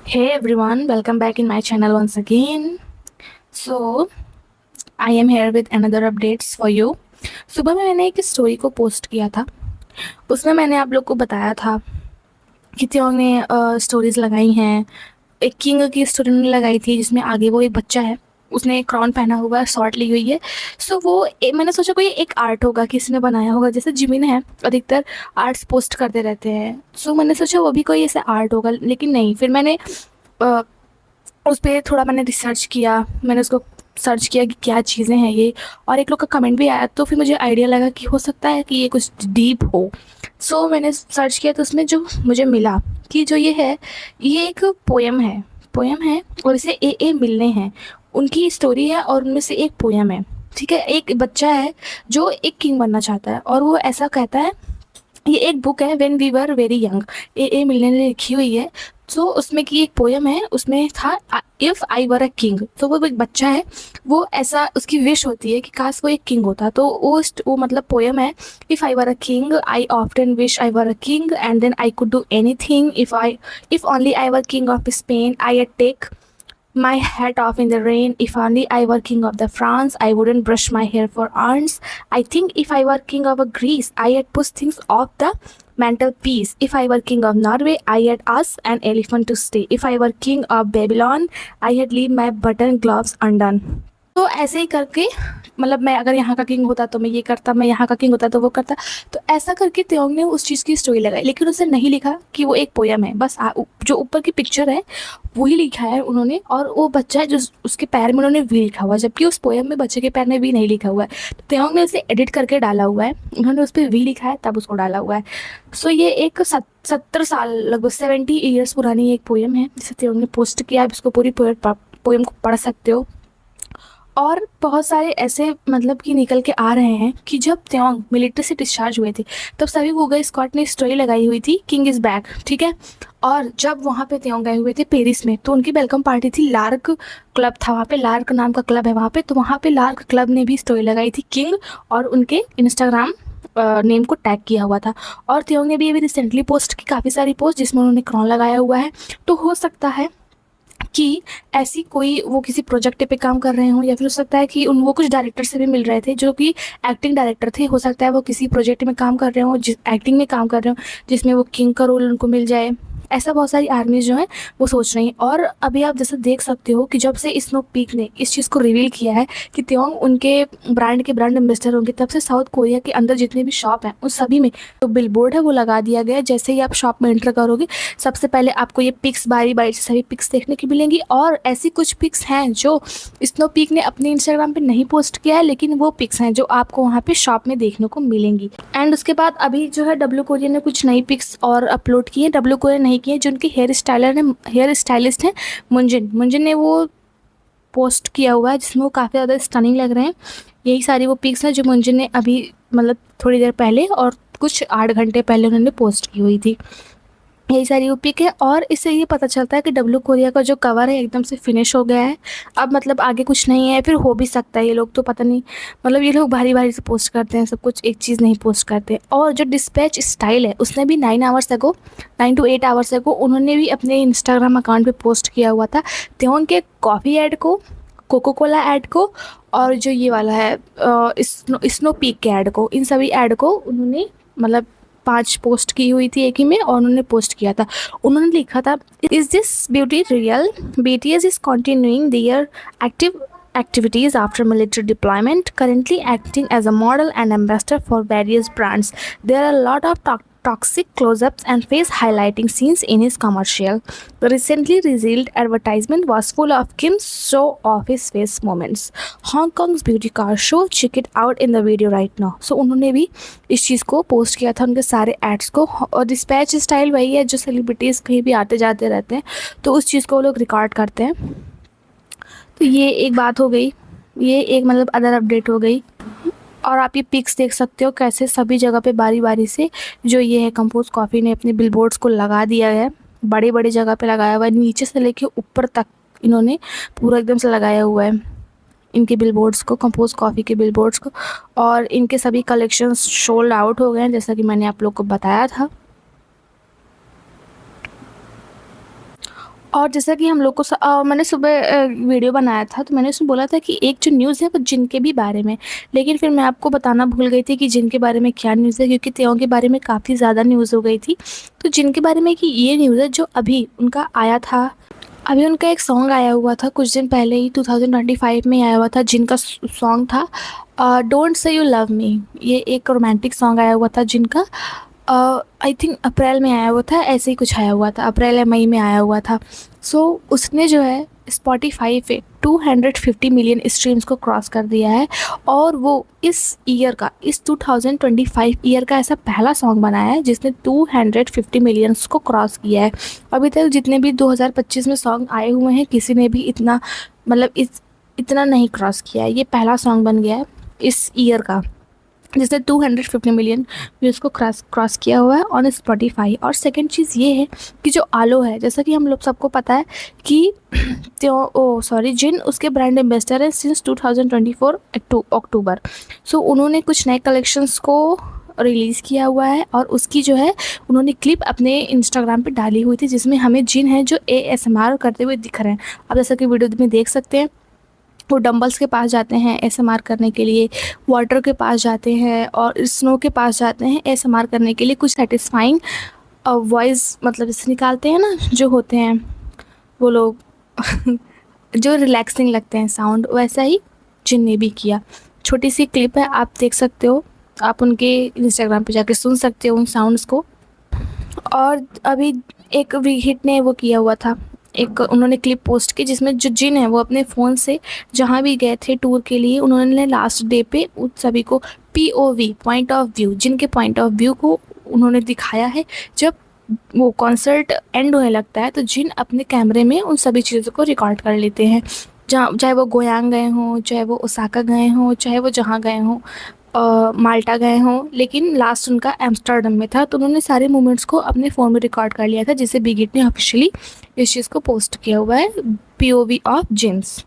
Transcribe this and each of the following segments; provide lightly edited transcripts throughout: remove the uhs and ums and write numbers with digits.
Hey everyone, welcome back in my channel once again. So, I am here with another updates for you. सुबह में मैंने एक story को post किया था। उसमें मैंने आप लोग को बताया था कि त्योंग ने स्टोरीज लगाई हैं। एक किंग की स्टोरी उन्होंने लगाई थी जिसमें आगे वो एक बच्चा है, उसने एक क्राउन पहना हुआ है, शॉर्ट ली हुई है। सो वो मैंने सोचा कोई एक आर्ट होगा, किसी ने बनाया होगा। जैसे जिमिन है, अधिकतर आर्ट्स पोस्ट करते रहते हैं। सो मैंने सोचा वो भी कोई ऐसे आर्ट होगा, लेकिन नहीं। फिर मैंने अ, उस पे थोड़ा मैंने रिसर्च किया, मैंने उसको सर्च किया कि क्या चीज़ें हैं ये, और एक लोग का कमेंट भी आया, तो फिर मुझे आइडिया लगा कि हो सकता है कि ये कुछ डीप हो। सो मैंने सर्च किया तो उसमें जो मुझे मिला कि जो ये है, ये एक पोएम है और इसे ए मिलने हैं। उनकी स्टोरी है और उनमें से एक पोएम है। ठीक है, एक बच्चा है जो एक किंग बनना चाहता है और वो ऐसा कहता है। ये एक बुक है, when we were very young, A Milne ने लिखी हुई है। तो उसमें की एक पोयम है, उसमें था if I were a king. तो वो एक बच्चा है, वो ऐसा उसकी विश होती है कि काश वो एक किंग होता। तो वो मतलब पोयम है, if I were a king I often wish I were a king and then I could do anything. If only I were king of Spain I take my hat off in the rain. If only I were king of the France, I wouldn't brush my hair for aunts. I think if I were king of a Greece, I had push things off the mantelpiece. If I were king of Norway, I had asked an elephant to stay. If I were king of Babylon, I had leave my button gloves undone. तो ऐसे ही करके, मतलब मैं अगर यहाँ का king होता तो मैं ये करता, मैं यहाँ का किंग होता तो वो करता। तो ऐसा करके त्योंग ने उस चीज़ की स्टोरी लगाई, लेकिन उसने नहीं लिखा कि वो एक पोयम है। बस जो ऊपर की पिक्चर है वही लिखा है उन्होंने, और वो बच्चा है जो उसके पैर में उन्होंने वी लिखा हुआ है, जबकि उस पोयम में बच्चे के पैर में वी नहीं लिखा हुआ है। तो त्योंग ने उसे एडिट करके डाला हुआ है, उन्होंने उस पर वी लिखा है तब उसको डाला हुआ है। सो ये एक 70 साल, लगभग 70 ईयर्स पुरानी एक पोयम है जिसे त्योंग ने पोस्ट किया। आप इसको पूरी पोयम को पढ़ सकते हो। और बहुत सारे ऐसे मतलब कि निकल के आ रहे हैं कि जब त्योंग मिलिट्री से डिस्चार्ज हुए थे तब सभी गूगल स्कॉट ने स्टोरी लगाई हुई थी, किंग इज़ बैक। ठीक है, और जब वहाँ पे त्योंग गए हुए थे पेरिस में, तो उनकी वेलकम पार्टी थी। लार्क क्लब था वहाँ पे, लार्क नाम का क्लब है वहाँ पे। तो वहाँ पे लार्क क्लब ने भी स्टोरी लगाई थी किंग, और उनके इंस्टाग्राम नेम को टैग किया हुआ था। और त्योंग ने भी अभी रिसेंटली पोस्ट की काफ़ी सारी पोस्ट जिसमें उन्होंने क्रॉन लगाया हुआ है। तो हो सकता है कि ऐसी कोई वो किसी प्रोजेक्ट पे काम कर रहे हों, या फिर हो सकता है कि उन वो कुछ डायरेक्टर से भी मिल रहे थे जो कि एक्टिंग डायरेक्टर थे। हो सकता है वो किसी प्रोजेक्ट में काम कर रहे हों, जिस एक्टिंग में काम कर रहे हों, जिसमें वो किंग का रोल उनको मिल जाए। ऐसा बहुत सारी आर्मीज जो हैं वो सोच रही हैं। और अभी आप जैसे देख सकते हो कि जब से स्नो पीक ने इस चीज़ को रिवील किया है कि त्योंग उनके ब्रांड के ब्रांड एम्बेसडर होंगे, तब से साउथ कोरिया के अंदर जितने भी शॉप हैं उन सभी में जो बिलबोर्ड है वो लगा दिया गया है। जैसे ही आप शॉप में एंटर करोगे, सबसे पहले आपको ये पिक्स बारी बारी से सभी पिक्स देखने की मिलेंगी। और ऐसी कुछ पिक्स हैं जो स्नो पीक ने अपने इंस्टाग्राम पे नहीं पोस्ट किया है, लेकिन वो पिक्स हैं जो आपको वहाँ पे शॉप में देखने को मिलेंगी। एंड उसके बाद अभी जो है डब्ल्यू कोरियन ने कुछ नई पिक्स और अपलोड की है। डब्ल्यू कोरियन नहीं की है, जो उनके हेयर स्टाइलिस्ट हैं, मुंजिन ने वो पोस्ट किया हुआ है जिसमें वो काफ़ी ज़्यादा स्टनिंग लग रहे हैं। यही सारी वो पिक्स हैं जो मुंजिन ने अभी मतलब थोड़ी देर पहले और कुछ 8 घंटे पहले उन्होंने पोस्ट की हुई थी। यही सारी वो पिक है, और इससे ये पता चलता है कि डब्ल्यू कोरिया का जो कवर है एकदम से फिनिश हो गया है। अब मतलब आगे कुछ नहीं है, फिर हो भी सकता है। ये लोग तो पता नहीं, मतलब ये लोग भारी भारी से पोस्ट करते हैं सब कुछ, एक चीज़ नहीं पोस्ट करते। और जो डिस्पैच स्टाइल है उसने भी 9 to 8 आवर्स अगो उन्होंने भी अपने इंस्टाग्राम अकाउंट पे पोस्ट किया हुआ था त्योंग के कॉफ़ी ऐड को, कोको कोला ऐड को, और जो ये वाला है स्नो पीक के ऐड को। इन सभी ऐड को उन्होंने मतलब 5 पोस्ट की हुई थी एक ही में, और उन्होंने पोस्ट किया था। उन्होंने लिखा था, is this beauty real? BTS is continuing their active activities after military deployment, currently acting as a model and ambassador for various brands. There are a lot of toxic close-ups and face highlighting scenes in his commercial. The recently revealed advertisement was full of Kim's show off his face moments. Hong Kong's beauty car show, check it out in the video right now. So उन्होंने भी इस चीज़ को post किया था, उनके सारे ads को। और डिस्पैच स्टाइल वही है जो सेलिब्रिटीज़ कहीं भी आते जाते रहते हैं तो उस चीज़ को वो लोग रिकॉर्ड करते हैं। तो ये एक बात हो गई, ये एक मतलब अदर अपडेट हो गई। और आप ये पिक्स देख सकते हो कैसे सभी जगह पे बारी बारी से जो ये है कंपोज कॉफ़ी ने अपने बिलबोर्ड्स को लगा दिया है। बड़ी बड़ी जगह पे लगाया हुआ है, नीचे से लेके ऊपर तक इन्होंने पूरा एकदम से लगाया हुआ है इनके बिलबोर्ड्स को, कंपोज कॉफ़ी के बिलबोर्ड्स को। और इनके सभी कलेक्शंस सोल्ड आउट हो गए हैं जैसा कि मैंने आप लोग को बताया था। और जैसा कि हम लोग को मैंने सुबह वीडियो बनाया था, तो मैंने उसमें बोला था कि एक जो न्यूज़ है वो जिन के भी बारे में, लेकिन फिर मैं आपको बताना भूल गई थी कि जिन के बारे में क्या न्यूज़ है, क्योंकि त्यों के बारे में काफ़ी ज़्यादा न्यूज़ हो गई थी। तो जिन के बारे में कि ये न्यूज़ है जो अभी उनका आया था, अभी उनका एक सॉन्ग आया हुआ था कुछ दिन पहले ही, 2025 में आया हुआ था, जिनका सॉन्ग था don't say you love me. ये एक रोमांटिक सॉन्ग आया हुआ था जिनका, आई थिंक अप्रैल में आया हुआ था, ऐसे ही कुछ आया हुआ था, अप्रैल या मई में आया हुआ था। सो उसने जो है स्पॉटिफाई पे 250 मिलियन स्ट्रीम्स को क्रॉस कर दिया है, और वो इस ईयर का, इस 2025 ईयर का ऐसा पहला सॉन्ग बनाया है जिसने 250 मिलियंस को क्रॉस किया है। अभी तक जितने भी 2025 में सॉन्ग आए हुए हैं, किसी ने भी इतना मतलब इतना नहीं क्रॉस किया है। ये पहला सॉन्ग बन गया है इस ईयर का जिसने 250 मिलियन व्यूज़ को क्रॉस किया हुआ है ऑन स्पॉटिफाई। और सेकंड चीज़ ये है कि जो आलो है, जैसा कि हम लोग सबको पता है कि जिन उसके ब्रांड एम्बेसडर है सिंस 2024 अक्टूबर। सो उन्होंने कुछ नए कलेक्शंस को रिलीज़ किया हुआ है, और उसकी जो है उन्होंने क्लिप अपने इंस्टाग्राम पे डाली हुई थी, जिसमें हमें जिन है जो ASMR करते हुए दिख रहे हैं। आप जैसा कि वीडियो में देख सकते हैं, वो डंबल्स के पास जाते हैं ASMR करने के लिए, वाटर के पास जाते हैं और स्नो के पास जाते हैं ASMR करने के लिए। कुछ सेटिस्फाइंग वॉइस मतलब इससे निकालते हैं ना जो होते हैं वो लोग जो रिलैक्सिंग लगते हैं साउंड, वैसा ही जिन ने भी किया। छोटी सी क्लिप है, आप देख सकते हो, आप उनके इंस्टाग्राम पे जाके सुन सकते हो उन साउंड्स को। और अभी एक हिट ने वो किया हुआ था, एक उन्होंने क्लिप पोस्ट की जिसमें जो जिन है वो अपने फ़ोन से जहाँ भी गए थे टूर के लिए, उन्होंने लास्ट डे पे उन सभी को POV पॉइंट ऑफ व्यू, जिनके पॉइंट ऑफ व्यू को उन्होंने दिखाया है। जब वो कॉन्सर्ट एंड होने लगता है तो जिन अपने कैमरे में उन सभी चीज़ों को रिकॉर्ड कर लेते हैं, जहाँ चाहे वो गोयांग गए हों, चाहे वो ओसाका गए हों, चाहे वो जहाँ गए हों, माल्टा गए हों, लेकिन लास्ट उनका एम्स्टर्डम में था। तो उन्होंने सारे मोमेंट्स को अपने फ़ोन में रिकॉर्ड कर लिया था, जिसे बिगिट ने ऑफिशियली इस चीज़ को पोस्ट किया हुआ है, POV of jeans,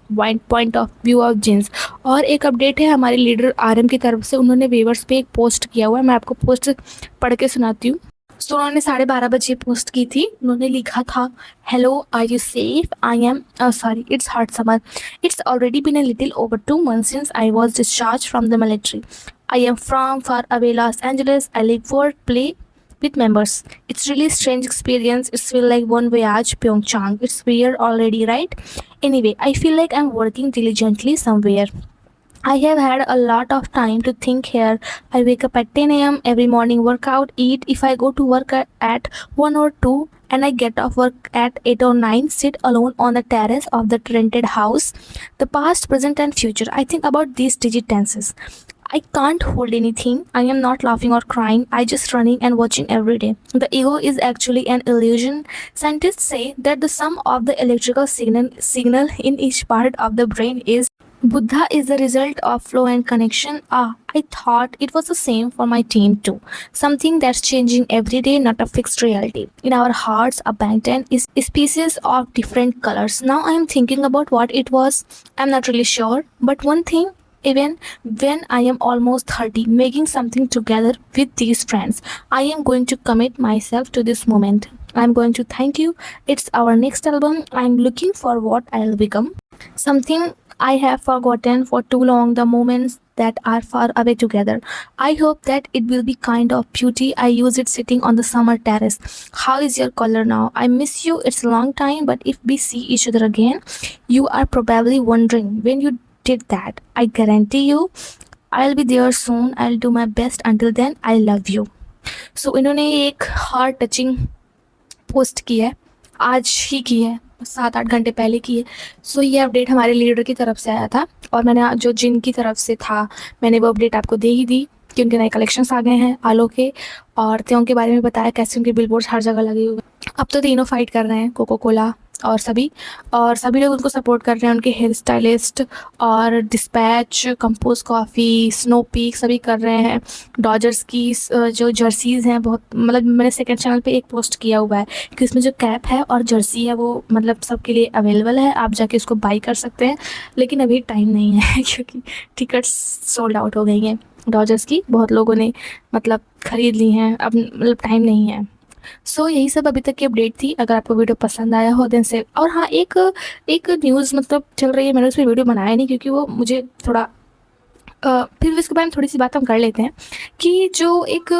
point of view of jeans. और एक अपडेट है हमारे लीडर RM की तरफ से, उन्होंने वेवर्स पे एक पोस्ट किया हुआ है, मैं आपको पोस्ट पढ़ के सुनाती हूँ। सो उन्होंने 12:30 बजे पोस्ट की थी। उन्होंने लिखा था, hello are you safe, I am sorry it's hot summer, it's already been a little over 2 months since I was discharged from the military. I am from far away Los Angeles. I live, work, play with members. It's really strange experience. It's feel like one voyage Pyeongchang. It's weird already, right? Anyway, I feel like I'm working diligently somewhere. I have had a lot of time to think here. I wake up at 10 a.m. every morning, work out, eat. If I go to work at 1 or 2 and I get off work at 8 or 9, sit alone on the terrace of the rented house. The past, present and future. I think about these digit tenses. I can't hold anything. I am not laughing or crying. I just running and watching every day. The ego is actually an illusion. Scientists say that the sum of the electrical signal in each part of the brain is Buddha is the result of flow and connection. I thought it was the same for my team too. Something that's changing every day, not a fixed reality. In our hearts, a Bangtan is species of different colors. Now I am thinking about what it was. I'm not really sure. But one thing, even when I am almost 30, making something together with these friends, I am going to commit myself to this moment. I'm going to thank you. It's our next album. I'm looking for what I'll become. Something I have forgotten for too long, the moments that are far away together. I hope that it will be kind of beauty. I use it sitting on the summer terrace. How is your color now? I miss you. It's a long time, but if we see each other again, you are probably wondering when you did that. I guarantee you, I'll be there soon. I'll do my best. Until then, I love you. So इन्होंने एक heart touching post की है, आज ही की है, 7-8 घंटे पहले की है। सो ये अपडेट हमारे लीडर की तरफ से आया था, और मैंने जो जिन की तरफ से था मैंने वो अपडेट आपको दे ही दी कि उनके नए कलेक्शंस आ गए हैं आलो के, और त्यों के बारे में बताया कैसे उनके बिलबोर्ड हर जगह लगे हुए। अब तो तीनों फाइट कर रहे हैं, कोको कोला और सभी लोग उनको सपोर्ट कर रहे हैं, उनके हेयर स्टाइलिस्ट और dispatch, compose coffee, snow peak सभी कर रहे हैं। डॉजर्स की जो जर्सीज़ हैं बहुत, मतलब मैंने सेकंड चैनल पे एक पोस्ट किया हुआ है कि उसमें जो कैप है और जर्सी है वो मतलब सबके लिए अवेलेबल है, आप जाके उसको बाई कर सकते हैं, लेकिन अभी टाइम नहीं है क्योंकि टिकट्स सोल्ड आउट हो गई हैं डॉजर्स की, बहुत लोगों ने मतलब ख़रीद ली हैं, अब मतलब टाइम नहीं है। सो यही सब अभी तक की अपडेट थी। अगर आपको वीडियो पसंद आया हो देन से, और हाँ, एक एक न्यूज़ मतलब चल रही है, मैंने उस पर वीडियो बनाया नहीं क्योंकि वो मुझे थोड़ा फिर इसके बारे में थोड़ी सी बात हम कर लेते हैं कि जो एक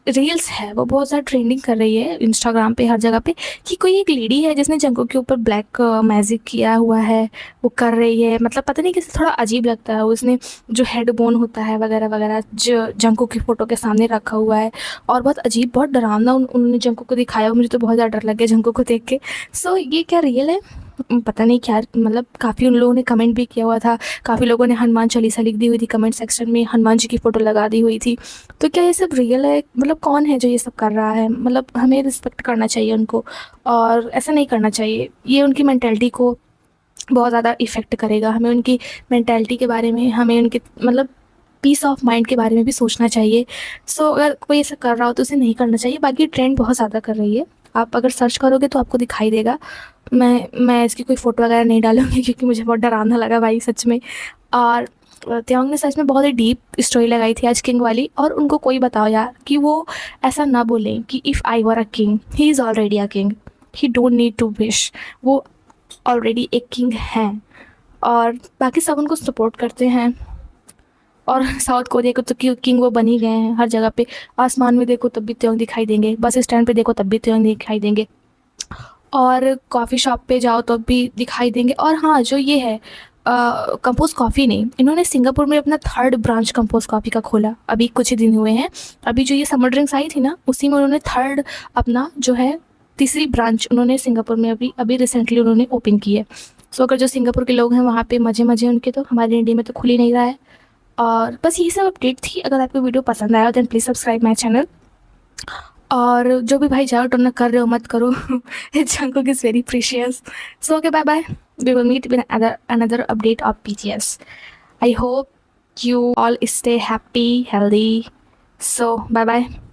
रील्स है वो बहुत ज़्यादा ट्रेंडिंग कर रही है इंस्टाग्राम पे, हर जगह पे, कि कोई एक लेडी है जिसने जंकुक के ऊपर ब्लैक मैजिक किया हुआ है, वो कर रही है, मतलब पता नहीं कैसे थोड़ा अजीब लगता है। उसने जो हेड बोन होता है वगैरह वगैरह जो जंकुक की फ़ोटो के सामने रखा हुआ है, और बहुत अजीब, बहुत डरावना उन्होंने जंकुक को दिखाया। मुझे तो बहुत ज़्यादा डर लग गया जंकुक को देख के। सो ये क्या रियल है? पता नहीं क्या, मतलब काफ़ी उन लोगों ने कमेंट भी किया हुआ था, काफ़ी लोगों ने हनुमान चालीसा लिख दी हुई थी कमेंट सेक्शन में, हनुमान जी की फ़ोटो लगा दी हुई थी। तो क्या ये सब रियल है? मतलब कौन है जो ये सब कर रहा है? मतलब हमें रिस्पेक्ट करना चाहिए उनको, और ऐसा नहीं करना चाहिए। ये उनकी मेंटालिटी को बहुत ज़्यादा इफ़ेक्ट करेगा। हमें उनकी मेंटालिटी के बारे में, हमें उनके मतलब पीस ऑफ माइंड के बारे में भी सोचना चाहिए। सो अगर कोई ऐसा कर रहा हो तो उसे नहीं करना चाहिए। बाकी ट्रेंड बहुत ज़्यादा कर रही है, आप अगर सर्च करोगे तो आपको दिखाई देगा। मैं इसकी कोई फ़ोटो वगैरह नहीं डालूँगी क्योंकि मुझे बहुत डरावना लगा भाई सच में। और त्योंग ने सच में बहुत ही डीप स्टोरी लगाई थी आज किंग वाली, और उनको कोई बताओ यार कि वो ऐसा ना बोलें कि if I were a king, he is already a king, he don't need to wish. वो ऑलरेडी एक किंग हैं, और बाकी सब उनको सपोर्ट करते हैं। और साउथ कोरिया को तो किंग वो बन ही गए हैं हर जगह पे। आसमान में देखो तब भी त्योंग दिखाई देंगे, बस स्टैंड पे देखो तब भी त्योंग दिखाई देंगे, और कॉफ़ी शॉप पे जाओ तब भी दिखाई देंगे। और हाँ, जो ये है कंपोज कॉफ़ी ने, इन्होंने सिंगापुर में अपना 3rd ब्रांच कंपोज कॉफ़ी का खोला, अभी कुछ ही दिन हुए हैं। अभी जो ये समर ड्रिंक्स आई थी ना, उसी में उन्होंने 3rd अपना जो है, तीसरी ब्रांच उन्होंने सिंगापुर में अभी अभी रिसेंटली उन्होंने ओपन की है। सो अगर जो सिंगापुर के लोग हैं वहाँ पे मज़े मज़े उनके, तो हमारे इंडिया में तो खुल ही नहीं रहा है। और बस यही सब अपडेट थी। अगर आपको वीडियो पसंद आया then please subscribe my channel. और जो भी भाई जाओ टोना कर रहे हो मत करो। Jungkook is very precious. So okay, bye bye, we will meet with another update of BTS. I hope you all stay happy, healthy. So bye bye.